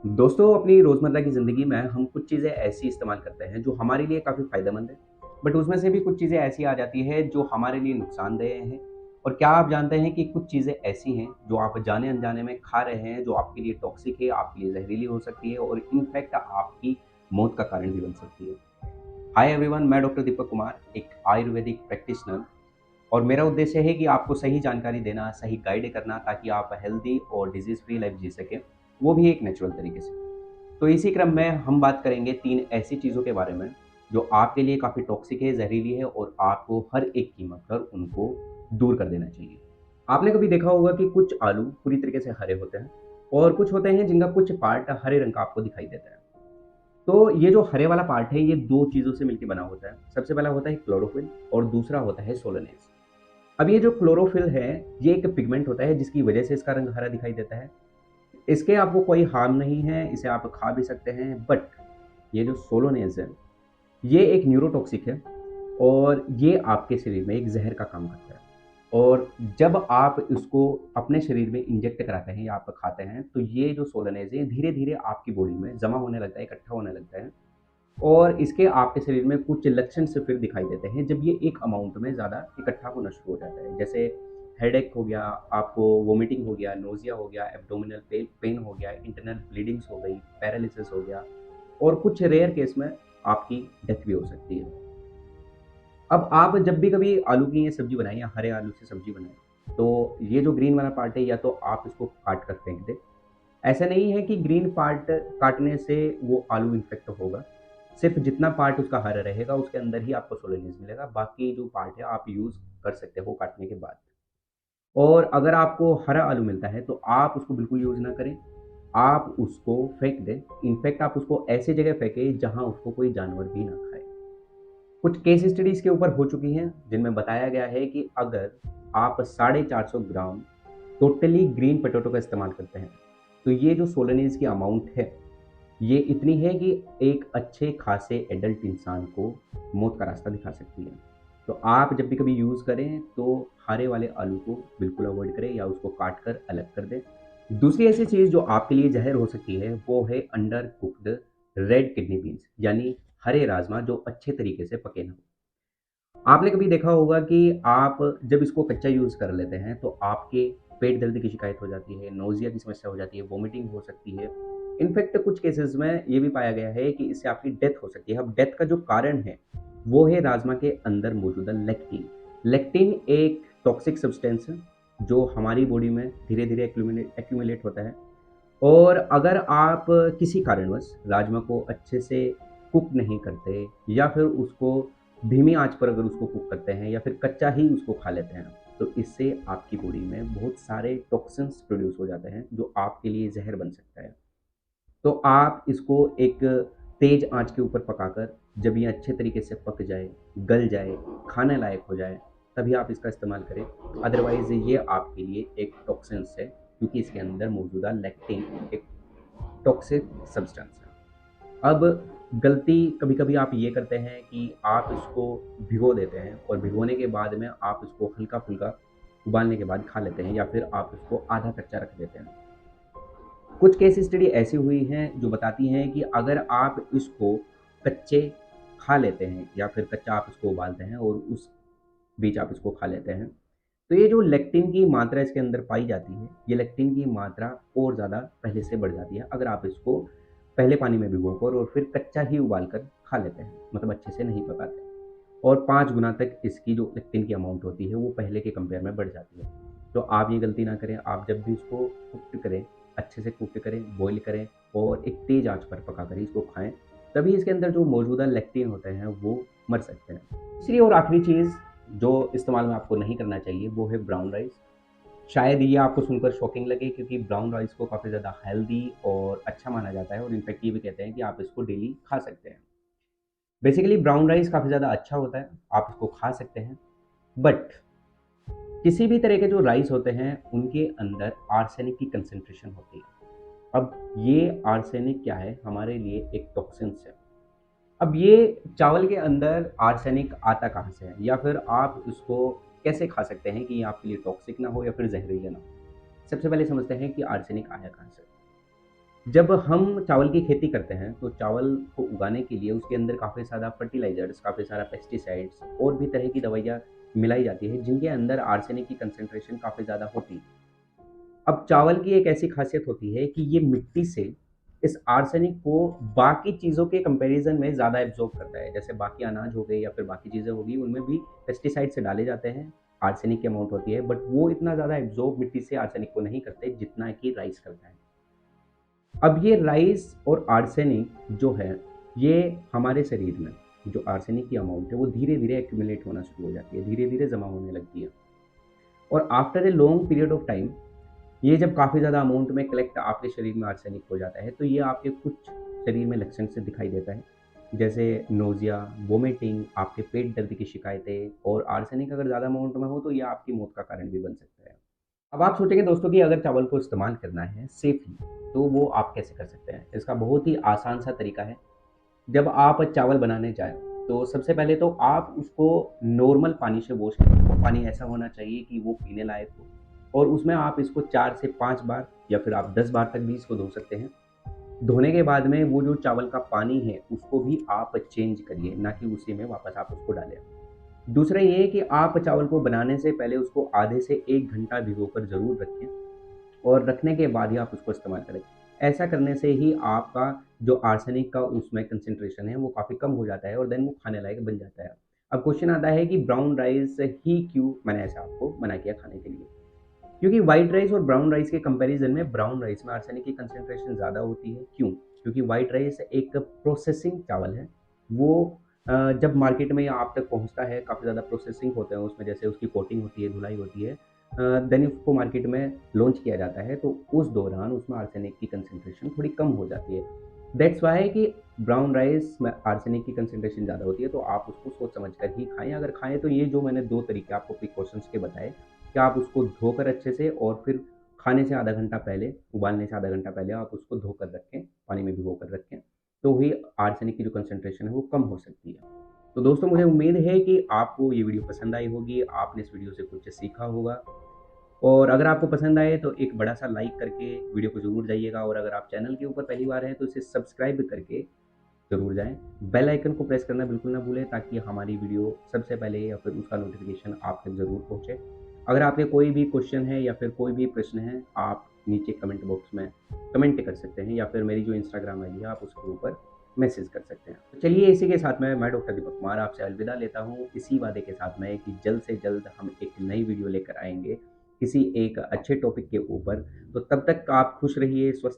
दोस्तों, अपनी रोज़मर्रा की ज़िंदगी में हम कुछ चीज़ें ऐसी इस्तेमाल करते हैं जो हमारे लिए काफ़ी फ़ायदेमंद है। बट उसमें से भी कुछ चीज़ें ऐसी आ जाती है जो हमारे लिए नुकसानदेह हैं। और क्या आप जानते हैं कि कुछ चीज़ें ऐसी हैं जो आप जाने-अनजाने में खा रहे हैं, जो आपके लिए टॉक्सिक है, आपके लिए ज़हरीली हो सकती है और इनफैक्ट आपकी मौत का कारण भी बन सकती है। हाय एवरीवन, मैं डॉक्टर दीपक कुमार, एक आयुर्वेदिक प्रैक्टिशनर। और मेरा उद्देश्य है कि आपको सही जानकारी देना, सही गाइड करना ताकि आप हेल्दी और डिज़ीज़ फ्री लाइफ़ जी सकें, वो भी एक नेचुरल तरीके से। तो इसी क्रम में हम बात करेंगे 3 ऐसी चीज़ों के बारे में, जो आपके लिए काफ़ी टॉक्सिक है, ज़हरीली है और आपको हर एक कीमत पर उनको दूर कर देना चाहिए। आपने कभी देखा होगा कि कुछ आलू पूरी तरीके से हरे होते हैं और कुछ होते हैं जिनका कुछ पार्ट हरे रंग का आपको दिखाई देता है। तो ये जो हरे वाला पार्ट है, ये 2 चीज़ों से मिलके बना होता है। सबसे पहला होता है क्लोरोफिल और दूसरा होता है सोलनेस। अब ये जो क्लोरोफिल है, ये एक पिगमेंट होता है जिसकी वजह से इसका रंग हरा दिखाई देता है। इसके आपको कोई हार्म नहीं है, इसे आप खा भी सकते हैं, बट ये जो सोलोनेज़ है, ये एक न्यूरोटॉक्सिक है और ये आपके शरीर में एक ज़हर का काम करता है। और जब आप इसको अपने शरीर में इंजेक्ट कराते हैं या आप खाते हैं, तो ये जो सोलोनेज़ है, धीरे-धीरे आपकी बॉडी में जमा होने लगता है, इकट्ठा होने लगता है और इसके आपके शरीर में कुछ लक्षण से फिर दिखाई देते हैं जब ये एक अमाउंट में ज़्यादा इकट्ठा होना शुरू हो जाता है। जैसे हेडेक हो गया, आपको वोमिटिंग हो गया, नोज़िया हो गया, एब्डोमिनल पेन हो गया, इंटरनल ब्लीडिंग्स हो गई, पैरालिसिस हो गया और कुछ रेयर केस में आपकी डेथ भी हो सकती है। अब आप जब भी कभी आलू की ये सब्ज़ी बनाएँ या हरे आलू से सब्ज़ी बनाएँ, तो ये जो ग्रीन वाला पार्ट है या तो आप इसको काट कर फेंक दें। ऐसा नहीं है कि ग्रीन पार्ट काटने से वो आलू इन्फेक्ट होगा। सिर्फ़ जितना पार्ट उसका हरा रहेगा उसके अंदर ही आपको सोलेनिस मिलेगा, बाकी जो पार्ट है आप यूज़ कर सकते हो काटने के बाद। और अगर आपको हरा आलू मिलता है तो आप उसको बिल्कुल यूज़ ना करें, आप उसको फेंक दें। इनफैक्ट आप उसको ऐसी जगह फेंकें जहाँ उसको कोई जानवर भी ना खाए। कुछ केस स्टडी इसके ऊपर हो चुकी हैं जिनमें बताया गया है कि अगर आप 450 ग्राम टोटली ग्रीन पोटैटो का इस्तेमाल करते हैं, तो ये जो सोलनेज़ की अमाउंट है, ये इतनी है कि एक अच्छे खासे एडल्ट इंसान को मौत का रास्ता दिखा सकती है। तो आप जब भी कभी यूज़ करें तो हरे वाले आलू को बिल्कुल अवॉइड करें या उसको काट कर अलग कर दें। दूसरी ऐसी चीज़ जो आपके लिए ज़हर हो सकती है वो है under cooked red kidney beans, यानी हरे राजमा जो अच्छे तरीके से पके ना हों। आपने कभी देखा होगा कि आप जब इसको कच्चा यूज़ कर लेते हैं तो आपके पेट दर्द की शिकायत हो जाती है, नोज़िया की समस्या हो जाती है, वोमिटिंग हो सकती है। इनफैक्ट कुछ केसेज़ में ये भी पाया गया है कि इससे आपकी डेथ हो सकती है। अब डेथ का जो कारण है, वो है राजमा के अंदर मौजूदा लेक्टिन। लेक्टिन एक टॉक्सिक सब्सटेंस है, जो हमारी बॉडी में धीरे-धीरे एक्यूमुलेट होता है और अगर आप किसी कारणवश राजमा को अच्छे से कुक नहीं करते या फिर उसको धीमी आंच पर अगर उसको कुक करते हैं या फिर कच्चा ही उसको खा लेते हैं, तो इससे आपकी बॉडी में बहुत सारे टॉक्सिन्स प्रोड्यूस हो जाते हैं, जो आपके लिए ज़हर बन सकता है। तो आप इसको एक तेज़ आँच के ऊपर पकाकर जब ये अच्छे तरीके से पक जाए, गल जाए, खाने लायक हो जाए, तभी आप इसका इस्तेमाल करें। अदरवाइज़ ये आपके लिए एक टॉक्सिन्स है, क्योंकि इसके अंदर मौजूदा लेक्टिन एक टॉक्सिक सब्सटेंस है। अब गलती कभी-कभी आप ये करते हैं कि आप इसको भिगो देते हैं और भिगोने के बाद में आप इसको हल्का-फुल्का उबालने के बाद खा लेते हैं या फिर आप इसको आधा कच्चा रख देते हैं। कुछ केस स्टडी ऐसी हुई हैं जो बताती हैं कि अगर आप इसको कच्चे खा लेते हैं या फिर कच्चा आप इसको उबालते हैं और उस बीच आप इसको खा लेते हैं, तो ये जो लेक्टिन की मात्रा इसके अंदर पाई जाती है, ये लेक्टिन की मात्रा और ज़्यादा पहले से बढ़ जाती है अगर आप इसको पहले पानी में भिगोकर और फिर कच्चा ही उबाल कर खा लेते हैं, मतलब अच्छे से नहीं पकाते। और 5 गुना तक इसकी जो लेक्टिन की अमाउंट होती है, वो पहले के कंपेयर में बढ़ जाती है। तो आप ये गलती ना करें, आप जब भी इसको कुक्ड करें, अच्छे से कुक्ड करें, बॉयल करें और एक तेज़ आँच पर पकाकर ही इसको खाएँ, तभी इसके अंदर जो मौजूदा लेक्टिन होते हैं, वो मर सकते हैं। तीसरी और आखिरी चीज़ जो इस्तेमाल में आपको नहीं करना चाहिए, वो है ब्राउन राइस। शायद ये आपको सुनकर शॉकिंग लगे क्योंकि ब्राउन राइस को काफ़ी ज़्यादा हेल्दी और अच्छा माना जाता है और इनफैक्ट ये भी कहते हैं कि आप इसको डेली खा सकते हैं। बेसिकली ब्राउन राइस काफ़ी ज़्यादा अच्छा होता है, आप इसको खा सकते हैं, बट किसी भी तरह के जो राइस होते हैं, उनके अंदर आर्सेनिक की कंसंट्रेशन होती है। अब ये आर्सेनिक क्या है? हमारे लिए एक टॉक्सिन्स है। अब ये चावल के अंदर आर्सेनिक आता कहाँ से है? या फिर आप इसको कैसे खा सकते हैं कि ये आपके लिए टॉक्सिक ना हो या फिर ज़हरीला ना हो? सबसे पहले समझते हैं कि आर्सेनिक आया कहाँ से? जब हम चावल की खेती करते हैं, तो चावल को उगाने के लिए उसके अंदर काफ़ी सारा फर्टिलाइज़र्स, काफ़ी सारा पेस्टिसाइड्स और भी तरह की दवाइयाँ मिलाई जाती है, जिनके अंदर आर्सेनिक की कंसंट्रेशन काफ़ी ज़्यादा होती है। अब चावल की एक ऐसी ख़ासियत होती है कि ये मिट्टी से इस आर्सेनिक को बाकी चीज़ों के कंपैरिज़न में ज़्यादा एब्ज़ॉर्ब करता है। जैसे बाकी अनाज हो गए या फिर बाकी चीज़ें हो गई, उनमें भी पेस्टिसाइड्स डाले जाते हैं, आर्सेनिक की अमाउंट होती है, बट वो इतना ज़्यादा एब्ज़ॉर्ब मिट्टी से आर्सेनिक को नहीं करते, जितना कि राइस करता है। अब ये राइस और आर्सेनिक जो है, ये हमारे शरीर में जो आर्सेनिक की अमाउंट है, वो धीरे-धीरे एक्यूमुलेट होना शुरू हो जाती है, धीरे-धीरे जमा होने लगती है। और after a long period of time, ये जब काफ़ी ज़्यादा अमाउंट में कलेक्ट आपके शरीर में आर्सेनिक हो जाता है, तो ये आपके कुछ शरीर में लक्षण से दिखाई देता है। जैसे नोज़िया, वोमिटिंग, आपके पेट दर्द की शिकायतें, और आर्सेनिक अगर ज़्यादा अमाउंट में हो, तो ये आपकी मौत का कारण भी बन सकता है। अब आप सोचेंगे दोस्तों कि अगर चावल को इस्तेमाल करना है सेफ़ली, तो वो आप कैसे कर सकते हैं? इसका बहुत ही आसान सा तरीका है। जब आप चावल बनाने जाएँ, तो सबसे पहले तो आप उसको नॉर्मल पानी से वॉश करें। वो पानी ऐसा होना चाहिए कि वो पीने लायक हो, और उसमें आप इसको 4 से 5 बार या फिर आप 10 बार तक भी इसको धो सकते हैं। धोने के बाद में वो जो चावल का पानी है, उसको भी आप चेंज करिए, ना कि उसी में वापस आप उसको डालें। दूसरा ये है कि आप चावल को बनाने से पहले उसको आधे से 1 घंटा भिगोकर ज़रूर रखें, और रखने के बाद ही आप उसको इस्तेमाल करें। ऐसा करने से ही आपका जो आर्सेनिक का उसमें कंसंट्रेशन है, वो काफ़ी कम हो जाता है, और देन वो खाने लायक बन जाता है। अब क्वेश्चन आता है कि ब्राउन राइस ही क्यों मैंने ऐसा आपको मना किया खाने के लिए? क्योंकि व्हाइट राइस और ब्राउन राइस के कंपैरिज़न में ब्राउन राइस में आर्सेनिक की कंसंट्रेशन ज़्यादा होती है। क्यों? क्योंकि व्हाइट राइस एक प्रोसेसिंग चावल है। वो जब मार्केट में या आप तक पहुँचता है, काफ़ी ज़्यादा प्रोसेसिंग होता है उसमें, जैसे उसकी कोटिंग होती है, धुलाई होती है। देन उसको मार्केट में लॉन्च किया जाता है, तो उस दौरान उसमें आर्सेनिक की कंसंट्रेशन थोड़ी कम हो जाती है। दैट्स व्हाई कि ब्राउन राइस में आर्सेनिक की कंसंट्रेशन ज़्यादा होती है, तो आप उसको सोच समझ कर ही खाएँ। अगर खाएँ, तो ये जो मैंने 2 तरीके आपको प्रिकॉशंस के बताए, कि आप उसको धोकर अच्छे से, और फिर खाने से आधा घंटा पहले, उबालने से आधा घंटा पहले आप उसको धोकर रखें, पानी में भिगोकर रखें, तो ही आर्सेनिक की जो कंसंट्रेशन है वो कम हो सकती है। तो दोस्तों, मुझे उम्मीद है कि आपको ये वीडियो पसंद आई होगी, आपने इस वीडियो से कुछ सीखा होगा, और अगर आपको पसंद आए तो एक बड़ा-सा लाइक करके वीडियो को ज़रूर जाइएगा, और अगर आप चैनल के ऊपर पहली बार हैं, तो इसे सब्सक्राइब करके ज़रूर जाएँ। बेल आइकन को प्रेस करना बिल्कुल ना भूलें, ताकि हमारी वीडियो सबसे पहले या फिर उसका नोटिफ़िकेशन आप तक ज़रूर पहुँचे। अगर आपके कोई भी क्वेश्चन है या फिर कोई भी प्रश्न है, आप नीचे कमेंट बॉक्स में कमेंट कर सकते हैं, या फिर मेरी जो इंस्टाग्राम आईडी है, आप उसके ऊपर मैसेज कर सकते हैं। तो चलिए, इसी के साथ में मैं डॉक्टर दीपक कुमार आपसे अलविदा लेता हूँ, इसी वादे के साथ में कि जल्द से जल्द हम एक नई वीडियो लेकर आएँगे, किसी एक अच्छे टॉपिक के ऊपर। तो तब तक आप खुश रहिए, स्वस्थ